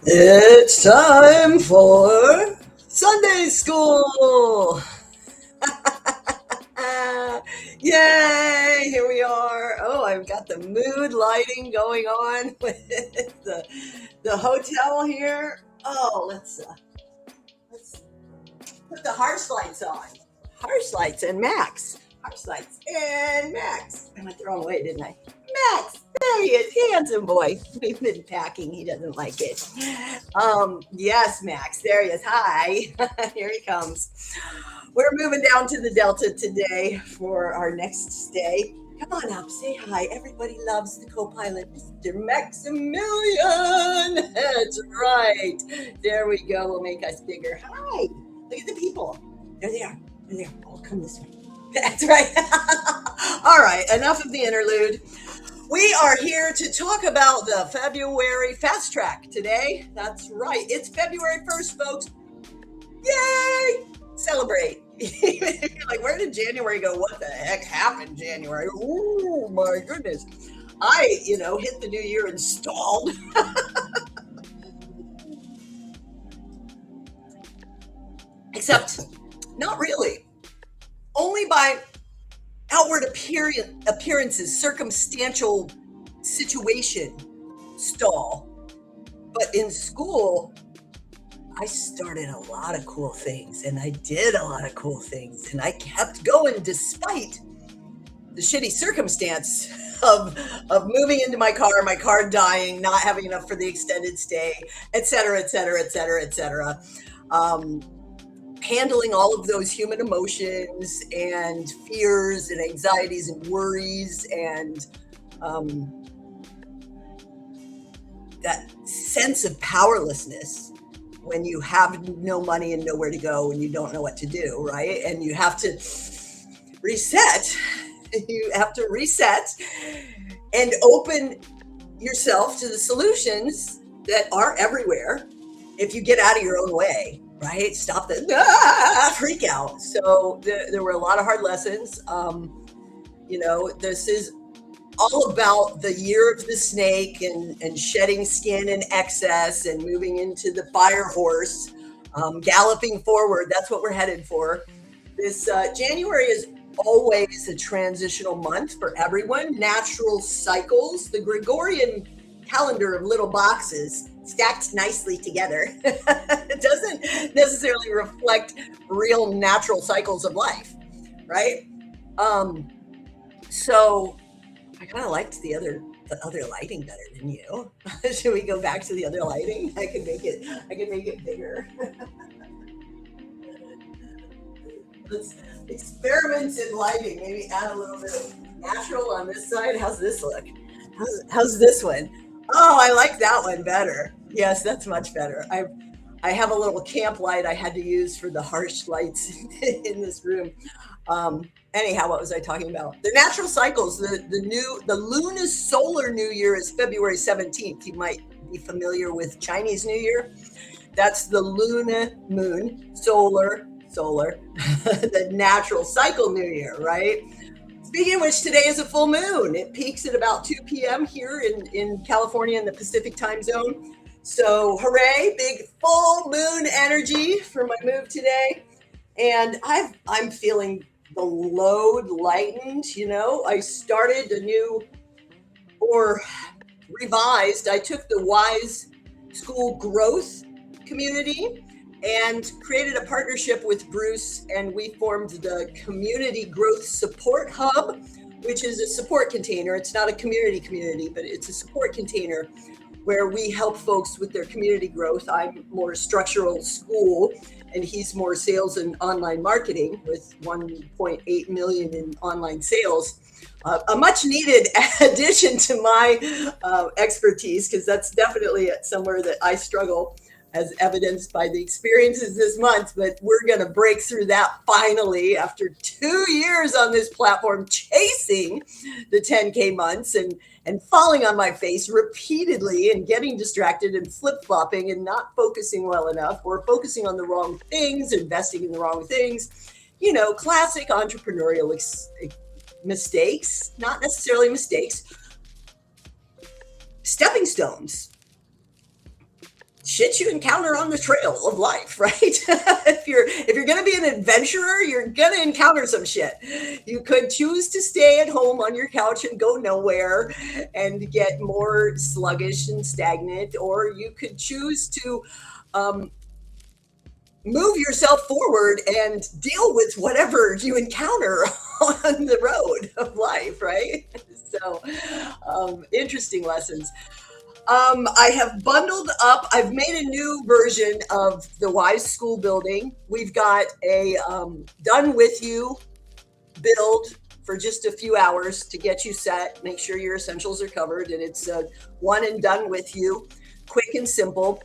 It's time for Sunday School! Yay! Here we are. Oh, I've got the mood lighting going on with the hotel here. Oh, let's put the harsh lights on. Harsh lights and Max. Harsh lights and Max. I went the wrong way, didn't I? Max, there he is, handsome boy. We've been packing. He doesn't like it. Yes, Max, there he is. Hi, here he comes. We're moving down to the Delta today for our next stay. Come on up, say hi. Everybody loves the co-pilot, Mr. Maximilian. That's right. There we go. We'll make us bigger. Hi. Look at the people. There they are. There they are. Oh, come this way. That's right. All right. Enough of the interlude. We are here to talk about the February FastTrack today. That's right. It's February 1st, folks. Yay! Celebrate. You're like, where did January go? What the heck happened January? Oh my goodness. I, hit the new year and stalled. Except, not really. Only by outward appearances, circumstantial situation stall. But in school, I started a lot of cool things and I did a lot of cool things and I kept going despite the shitty circumstance of moving into my car dying, not having enough for the extended stay, et cetera, et cetera, et cetera, et cetera. Handling all of those human emotions and fears and anxieties and worries and that sense of powerlessness when you have no money and nowhere to go and you don't know what to do, right? And you have to reset. You have to reset and open yourself to the solutions that are everywhere if you get out of your own way, right? Stop the freak out. So there were a lot of hard lessons. This is all about the year of the snake and shedding skin in excess and moving into the fire horse, galloping forward. That's what we're headed for. This January is always a transitional month for everyone. Natural cycles, the Gregorian calendar of little boxes stacked nicely together. It doesn't necessarily reflect real natural cycles of life, right? So I kind of liked the other lighting better than you. Should we go back to the other lighting? I can make it bigger. Let's experiment in lighting. Maybe add a little bit of natural on this side. How's this look? How's this one? Oh, I like that one better. Yes, that's much better. I have a little camp light I had to use for the harsh lights in this room. Anyhow, what was I talking about? The natural cycles. The lunisolar New Year is February 17th. You might be familiar with Chinese New Year. That's the Luna moon, solar, the natural cycle New Year, right? Speaking of which, today is a full moon. It peaks at about 2 p.m. here in California in the Pacific time zone. So hooray, big full moon energy for my move today. And I'm feeling the load lightened. I started a new or revised. I took the Wise School growth community and created a partnership with Bruce, and we formed the Community Growth Support Hub, which is a support container. It's not a community, but it's a support container where we help folks with their community growth. I'm more structural school, and he's more sales and online marketing with 1.8 million in online sales. A much needed addition to my expertise, because that's definitely somewhere that I struggle, as evidenced by the experiences this month. But we're going to break through that finally after 2 years on this platform, chasing the 10K months and falling on my face repeatedly and getting distracted and flip-flopping and not focusing well enough, or focusing on the wrong things, investing in the wrong things. Classic entrepreneurial mistakes, not necessarily mistakes, stepping stones. shit you encounter on the trail of life, right? if you're going to be an adventurer, you're going to encounter some shit. You could choose to stay at home on your couch and go nowhere and get more sluggish and stagnant, or you could choose to um, move yourself forward and deal with whatever you encounter on the road of life, right? So, interesting lessons. I have bundled up. I've made a new version of the Wise School building. We've got a done with you build for just a few hours to get you set, make sure your essentials are covered, and it's a one and done with you, quick and simple.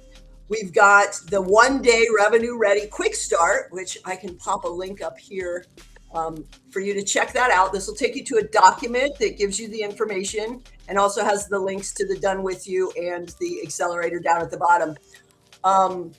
We've got the 1-day revenue ready quick start, which I can pop a link up here for you to check that out. This will take you to a document that gives you the information and also has the links to the done with you and the accelerator down at the bottom. And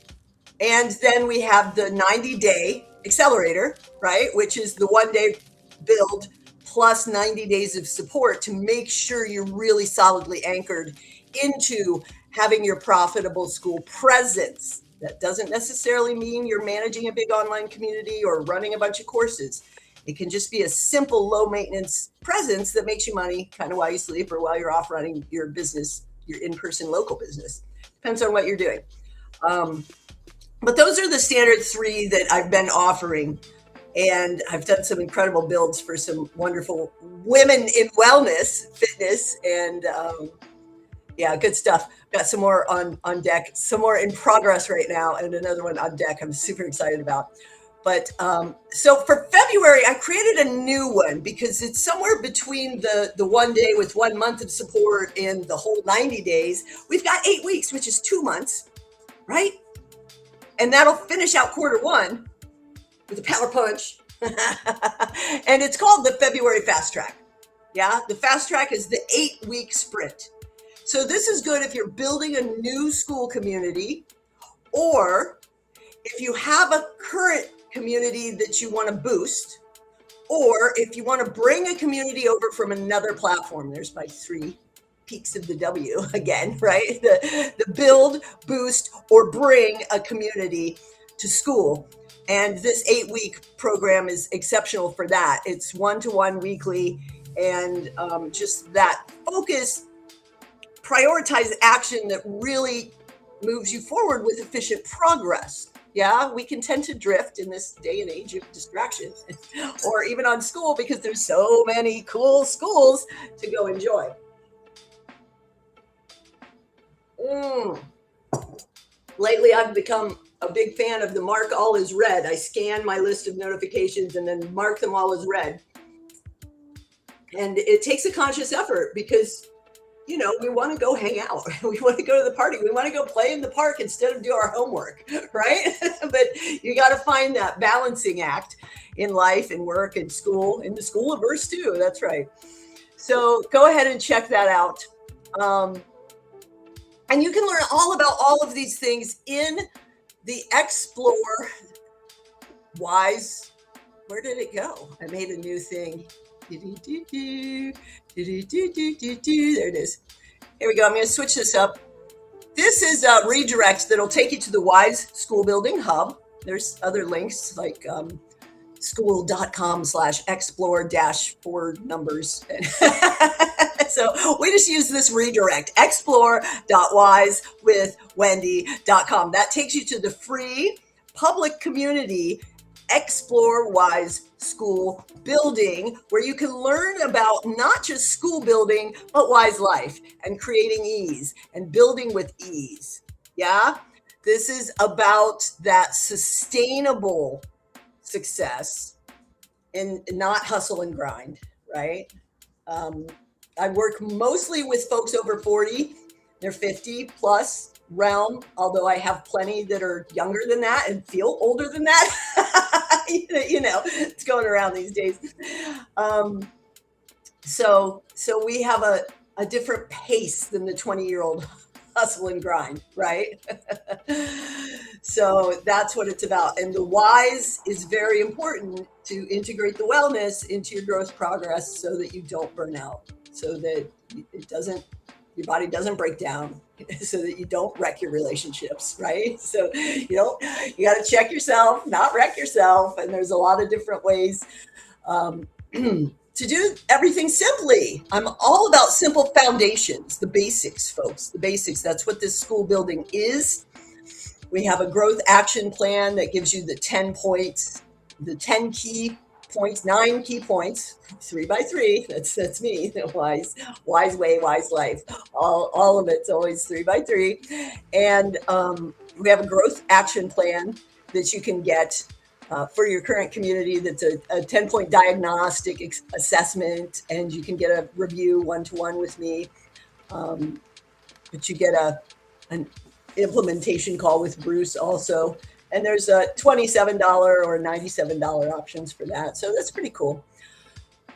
then we have the 90-day accelerator, right? Which is the 1-day build plus 90 days of support to make sure you're really solidly anchored into having your profitable school presence. That doesn't necessarily mean you're managing a big online community or running a bunch of courses. It can just be a simple low maintenance presence that makes you money kind of while you sleep or while you're off running your business, your in-person local business. Depends on what you're doing. But those are the standard 3 that I've been offering. And I've done some incredible builds for some wonderful women in wellness, fitness, and yeah, good stuff. Got some more on deck, some more in progress right now, and another one on deck I'm super excited about. But so for February, I created a new one because it's somewhere between the 1 day with 1 month of support and the whole 90 days. We've got 8 weeks, which is 2 months, right? And that'll finish out Q1 with a power punch. And it's called the February FastTrack. Yeah, the FastTrack is the 8-week sprint. So this is good if you're building a new school community, or if you have a current community that you want to boost, or if you want to bring a community over from another platform. There's my 3 peaks of the W again, right? The build, boost, or bring a community to Skool. And this 8-week program is exceptional for that. It's 1-to-1 weekly, and just that focus, prioritize action that really moves you forward with efficient progress. Yeah, we can tend to drift in this day and age of distractions, or even on Skool, because there's so many cool schools to go enjoy. Lately, I've become a big fan of the mark all is red. I scan my list of notifications and then mark them all as red. And it takes a conscious effort because, you know, we want to go hang out. We want to go to the party. We want to go play in the park instead of do our homework, right? But you got to find that balancing act in life and work and school, in the Skooliverse too. That's right. So go ahead and check that out. And you can learn all about all of these things in the Explore Wise. Where did it go? I made a new thing. There it is. Here we go. I'm going to switch this up. This is redirects that'll take you to the Wise School Building Hub. There's other links like skool.com/explore-4 numbers. So we just use this redirect, explore.wisewithwendy.com. That takes you to the free public community Explore Wise School Building, where you can learn about not just school building, but wise life and creating ease and building with ease. Yeah, this is about that sustainable success and not hustle and grind, right? I work mostly with folks over 40, they're 50 plus realm, although I have plenty that are younger than that and feel older than that. You know, it's going around these days. So we have a different pace than the 20-year-old hustle and grind, right? So that's what it's about. And the wise is very important to integrate the wellness into your growth progress so that you don't burn out, so that it doesn't your body doesn't break down, so that you don't wreck your relationships, right? So you got to check yourself, not wreck yourself. And there's a lot of different ways um, to do everything simply. I'm all about simple foundations, the basics, folks, the basics. That's what this school building is. We have a growth action plan that gives you the 10 points, the 10 key points, 9 key points, 3x3. That's me. The wise way, wise life. All of it's always 3x3. And we have a growth action plan that you can get for your current community. That's a 10-point diagnostic assessment, and you can get a review 1-to-1 with me. But you get an implementation call with Bruce also. And there's a $27 or $97 options for that. So that's pretty cool.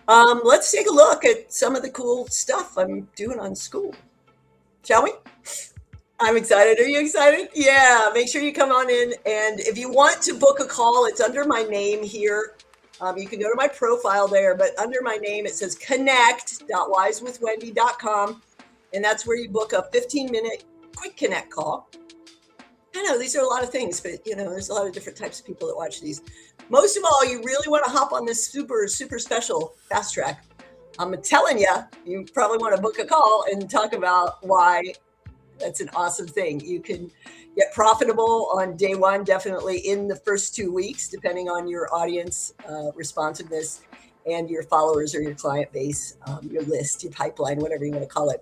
Let's take a look at some of the cool stuff I'm doing on Skool. Shall we? I'm excited. Are you excited? Yeah, make sure you come on in. And if you want to book a call, it's under my name here. You can go to my profile there, but under my name, it says connect.wisewithwendy.com. And that's where you book a 15-minute quick connect call. I know these are a lot of things, but there's a lot of different types of people that watch these. Most of all, you really want to hop on this super, super special fast track. I'm telling you, you probably want to book a call and talk about why that's an awesome thing. You can get profitable on day one, definitely in the first 2 weeks, depending on your audience responsiveness and your followers or your client base, your list, your pipeline, whatever you want to call it.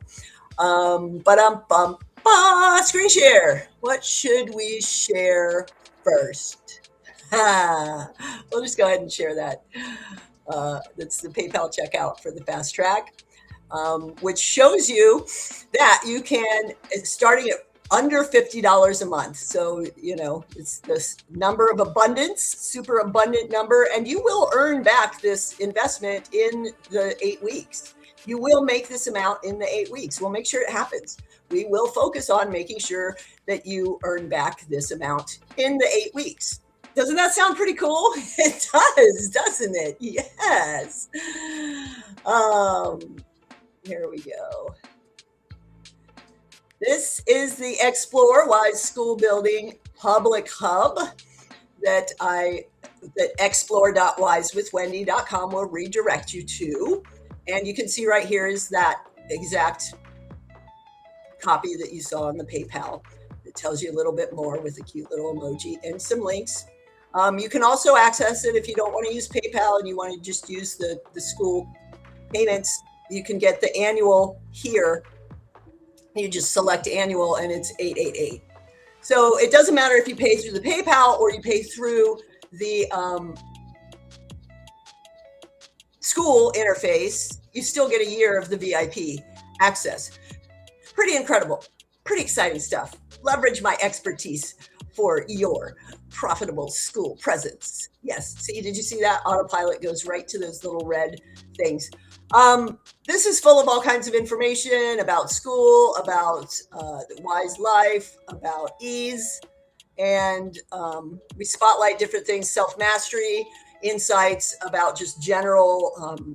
Screen share. What should we share first? We'll just go ahead and share that. That's the PayPal checkout for the fast track, which shows you that you can, starting at under $50 a month. So, it's this number of abundance, super abundant number, and you will earn back this investment in the 8 weeks. You will make this amount in the 8 weeks. We'll make sure it happens. We will focus on making sure that you earn back this amount in the 8 weeks. Doesn't that sound pretty cool? It does, doesn't it? Yes. Here we go. This is the Explore Wise School Building public hub that explore.wisewithwendy.com will redirect you to. And you can see right here is that exact copy that you saw on the PayPal. It tells you a little bit more with a cute little emoji and some links. You can also access it if you don't want to use PayPal and you want to just use the school payments. You can get the annual here. You just select annual and it's $888. So it doesn't matter if you pay through the PayPal or you pay through the Skool interface, you still get a year of the VIP access. Pretty incredible, pretty exciting stuff. Leverage my expertise for your profitable school presence. Yes, see, did you see that? Autopilot goes right to those little red things. This is full of all kinds of information about Skool, about the wise life, about ease, and we spotlight different things, self-mastery, insights about just general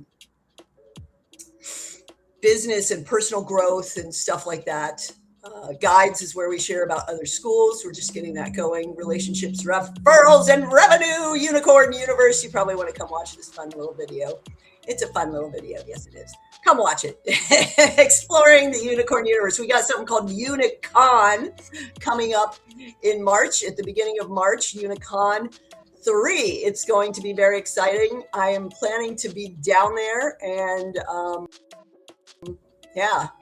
business and personal growth and stuff like that. Guides is where we share about other schools. We're just getting that going. Relationships, referrals, and revenue. Unicorn Universe. You probably want to come watch this fun little video. It's a fun little video. Yes, it is. Come watch it. Exploring the Unicorn Universe. We got something called Unicon coming up in March, at the beginning of March, Unicon 3. It's going to be very exciting. I am planning to be down there and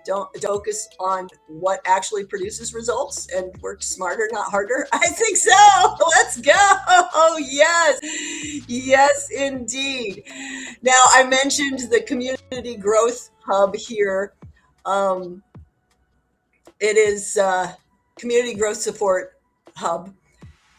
don't focus on what actually produces results and work smarter, not harder. I think so. Let's go. Yes. Yes, indeed. Now, I mentioned the Community Growth Hub here. It is Community Growth Support Hub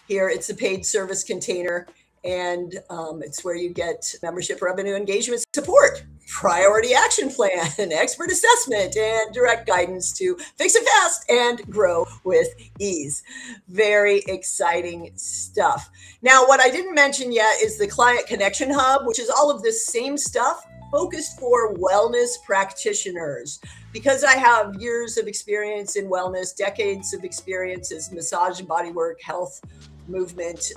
here. It's a paid service container, and it's where you get membership, revenue, engagement support, priority action plan, expert assessment, and direct guidance to fix it fast and grow with ease. Very exciting stuff. Now, what I didn't mention yet is the Client Connection Hub, which is all of this same stuff, focused for wellness practitioners. Because I have years of experience in wellness, decades of experience as massage and bodywork, health, movement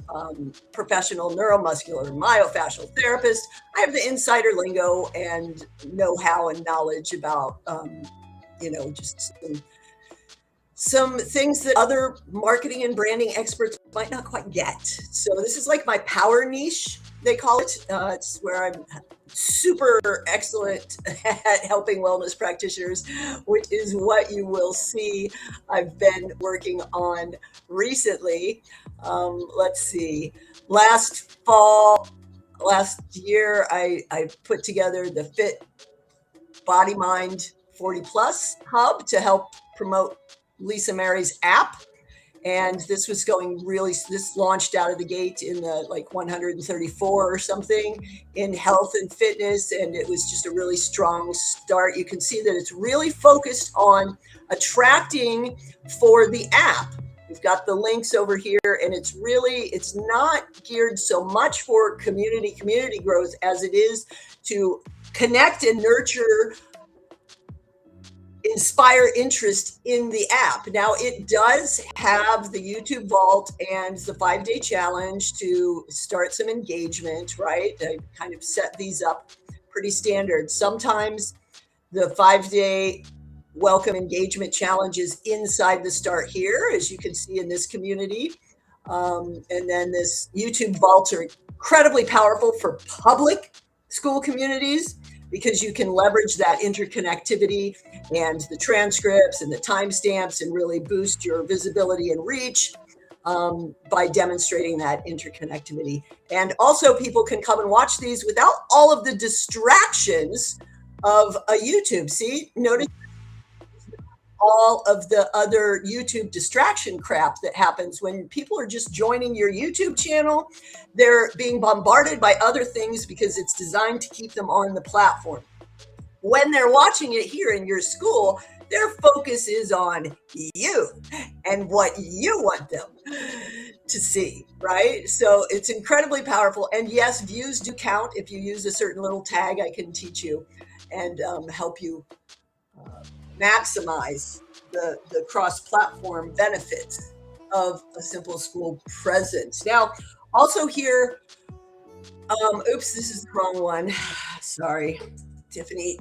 professional, neuromuscular, myofascial therapist, I have the insider lingo and know-how and knowledge about, just some things that other marketing and branding experts might not quite get. So this is like my power niche, they call it. It's where I'm super excellent at helping wellness practitioners, which is what you will see I've been working on recently. Let's see. Last year, I put together the Fit Body Mind 40 Plus Hub to help promote Lisa Mary's app. And this launched out of the gate in the like 134 or something in health and fitness. And it was just a really strong start. You can see that it's really focused on attracting for the app. We've got the links over here, and it's not geared so much for community growth as it is to connect and nurture, inspire interest in the app. Now, it does have the YouTube Vault and the 5-day challenge to start some engagement, right? I kind of set these up pretty standard. Sometimes the 5-day welcome engagement challenge is inside the Start Here, as you can see in this community. And then this YouTube Vaults are incredibly powerful for public school communities, because you can leverage that interconnectivity and the transcripts and the timestamps and really boost your visibility and reach by demonstrating that interconnectivity. And also, people can come and watch these without all of the distractions of a YouTube. See, notice all of the other YouTube distraction crap that happens when people are just joining your YouTube channel. They're being bombarded by other things because it's designed to keep them on the platform. When they're watching it here in your school, their focus is on you and what you want them to see, right? So it's incredibly powerful. And yes, views do count. If you use a certain little tag, I can teach you and help you maximize the cross-platform benefits of a simple school presence. Now, also here, oops, this is the wrong one. Sorry, Tiffany.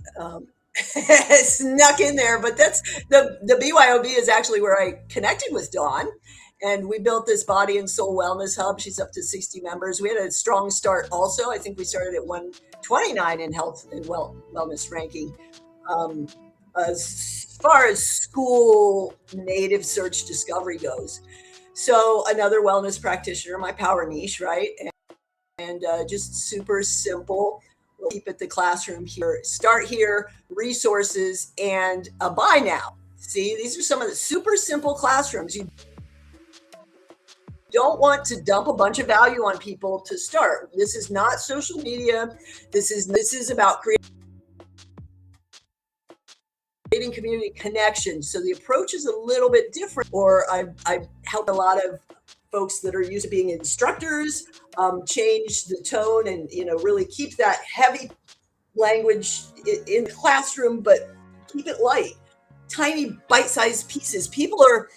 Snuck in there, but that's the BYOB is actually where I connected with Dawn, and we built this body and soul wellness hub. She's up to 60 members. We had a strong start also. I think we started at 129 in health and wellness ranking. As far as school native search discovery goes. So another wellness practitioner, my power niche, right? And just super simple. We'll keep it the classroom here. Start Here, resources, and a buy now. See, these are some of the super simple classrooms. You don't want to dump a bunch of value on people to start. This is not social media. This is about creating community connections. So the approach is a little bit different. Or I've helped a lot of folks that are used to being instructors change the tone and really keep that heavy language in the classroom, but keep it light, tiny bite-sized pieces. People are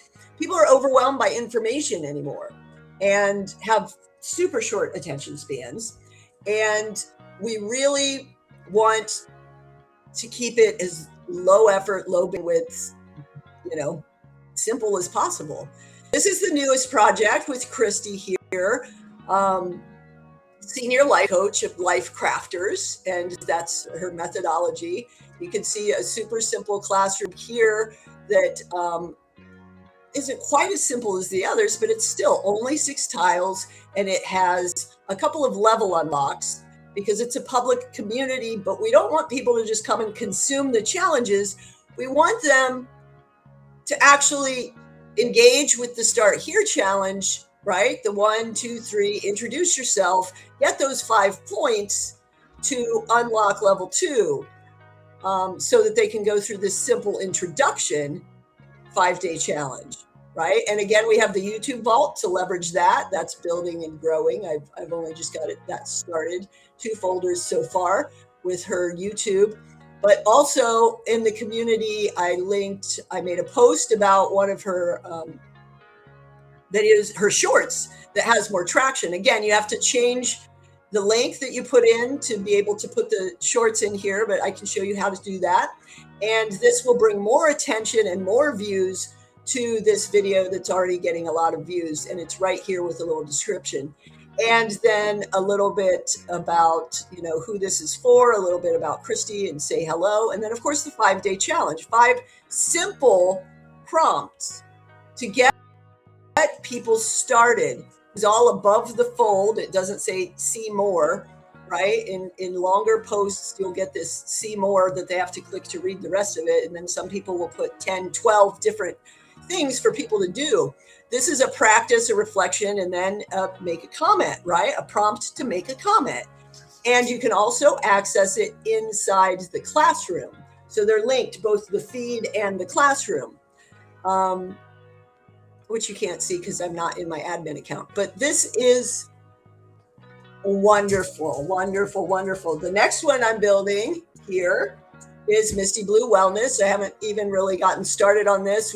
overwhelmed by information anymore and have super short attention spans, and we really want to keep it as low effort, low bandwidth, simple as possible. This is the newest project with Christy here, senior life coach of Life Crafters, and that's her methodology. You can see a super simple classroom here that isn't quite as simple as the others, but it's still only 6 tiles, and it has a couple of level unlocks because it's a public community, but we don't want people to just come and consume the challenges. We want them to actually engage with the Start Here challenge, right? The 1, 2, 3, introduce yourself, get those 5 points to unlock level 2, so that they can go through this simple introduction 5-day challenge, right? And again, we have the YouTube Vault to leverage that. That's building and growing. I've only just got that started. 2 folders so far. with her YouTube. But also in the community, I made a post about one of her videos, her shorts that has more traction. Again, you have to change the link that you put in to be able to put the shorts in here, but I can show you how to do that. And this will bring more attention and more views to this video that's already getting a lot of views. And it's right here with a little description. And then a little bit about, who this is for, a little bit about Christy and say hello. And then, of course, the 5-day challenge, 5 simple prompts to get people started. It's all above the fold. It doesn't say see more, right? In longer posts, you'll get this see more that they have to click to read the rest of it. And then some people will put 10, 12 different things for people to do. This is a practice, a reflection, and then make a comment, right? A prompt to make a comment. And you can also access it inside the classroom. So they're linked, both the feed and the classroom, which you can't see because I'm not in my admin account. But this is wonderful, wonderful, wonderful. The next one I'm building here is Misty Blue Wellness. I haven't even really gotten started on this.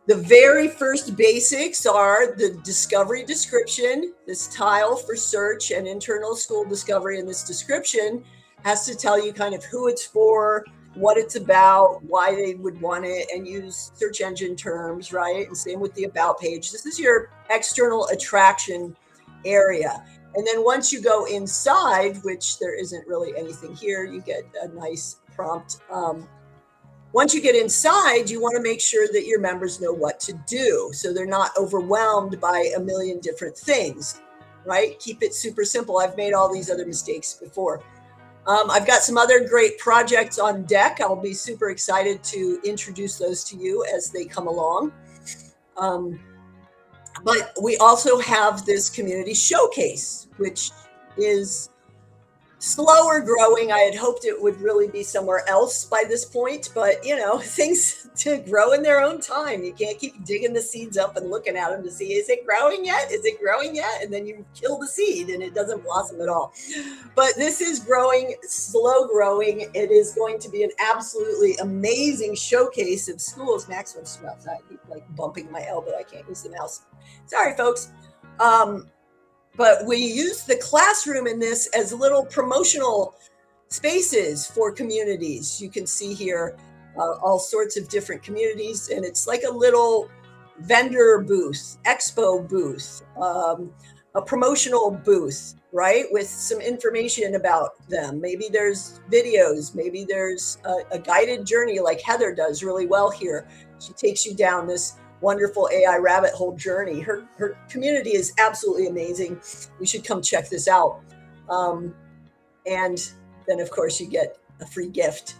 The very first basics are the discovery description, this tile for search and internal school discovery. And this description has to tell you kind of who it's for, what it's about, why they would want it, and use search engine terms, right? And same with the about page. This is your external attraction area. And then once you go inside, which there isn't really anything here, you get a nice prompt. Once you get inside, you want to make sure that your members know what to do, so they're not overwhelmed by a million different things, right? Keep it super simple. I've made all these other mistakes before. I've got some other great projects on deck. I'll be super excited to introduce those to you as they come along. But we also have this community showcase, which is slower growing. I had hoped it would really be somewhere else by this point, but things to grow in their own time. You can't keep digging the seeds up and looking at them to see, is it growing yet? Is it growing yet? And then you kill the seed and it doesn't blossom at all. But this is growing, slow growing. It is going to be an absolutely amazing showcase of schools. Max wants to go outside. He's like bumping my elbow. I can't use the mouse. Sorry, folks. But we use the classroom in this as little promotional spaces for communities. You can see here all sorts of different communities, and it's like a little vendor booth, expo booth, a promotional booth, right? With some information about them. Maybe there's videos, maybe there's a guided journey like Heather does really well here. She takes you down this wonderful AI rabbit hole journey. Her community is absolutely amazing. You should come check this out. And then of course you get a free gift.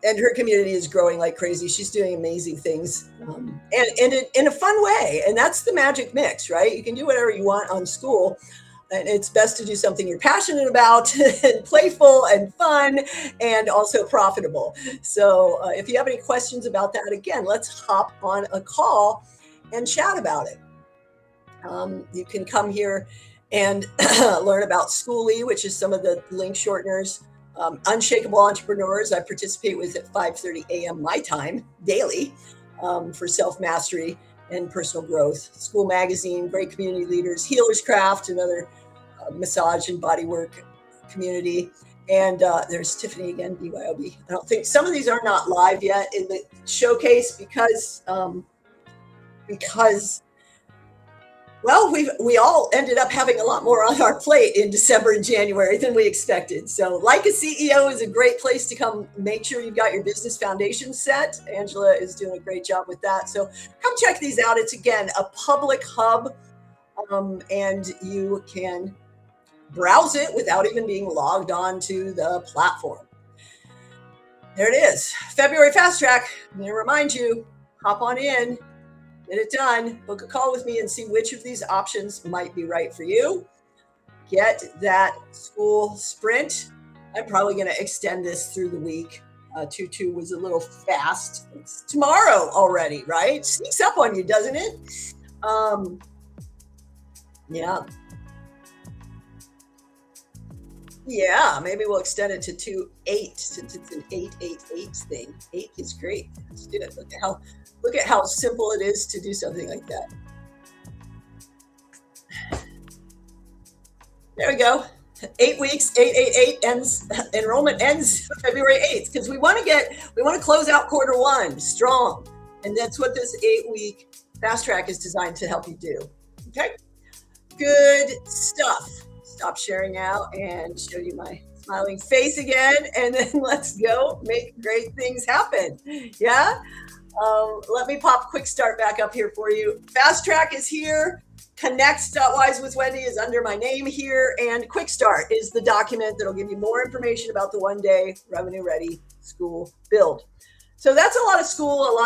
And her community is growing like crazy. She's doing amazing things, and in a fun way. And that's the magic mix, right? You can do whatever you want on Skool. And it's best to do something you're passionate about, and playful and fun, and also profitable. So if you have any questions about that, again, let's hop on a call and chat about it. You can come here and learn about Skooly, which is some of the link shorteners. Unshakeable Entrepreneurs, I participate with at 5:30 a.m. my time daily for self-mastery and personal growth. SkoolMagazine, great community leaders, Healer's Craft, another massage and bodywork community. And there's Tiffany again, BYOB. I don't think some of these are not live yet in the showcase because well, we all ended up having a lot more on our plate in December and January than we expected. So Like a CEO is a great place to come make sure you've got your business foundation set. Angela is doing a great job with that. So come check these out. It's, again, a public hub, and you can browse it without even being logged on to the platform. There it is. February FastTrack. I'm going to remind you, hop on in. Get it done. Book a call with me and see which of these options might be right for you. Get that Skool sprint. I'm probably going to extend this through the week. 2-2 was a little fast. It's tomorrow already, right? Sneaks up on you, doesn't it? Yeah. Yeah, maybe we'll extend it to 2-8 since it's an 888 thing. 8 is great. Let's do it. Look at how simple it is to do something like that. There we go. 8 weeks, 888 ends. Enrollment ends February 8th because we want to close out quarter 1 strong, and that's what this 8-week fast track is designed to help you do. Okay, good stuff. Stop sharing now and show you my smiling face again, and then let's go make great things happen. Yeah. Let me pop Quick Start back up here for you. Fast Track is here. Connect.wise with Wendy is under my name here. And Quick Start is the document that'll give you more information about the 1-day revenue ready school build. So that's a lot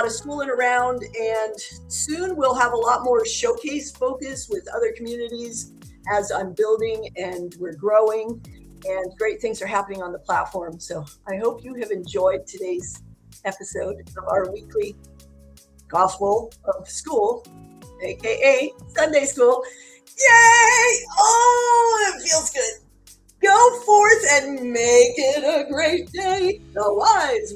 of schooling around. And soon we'll have a lot more showcase focus with other communities as I'm building and we're growing. And great things are happening on the platform. So I hope you have enjoyed today's episode of our weekly Gospel of Skool, aka Sunday School. Yay! Oh, it feels good. Go forth and make it a great day. The wise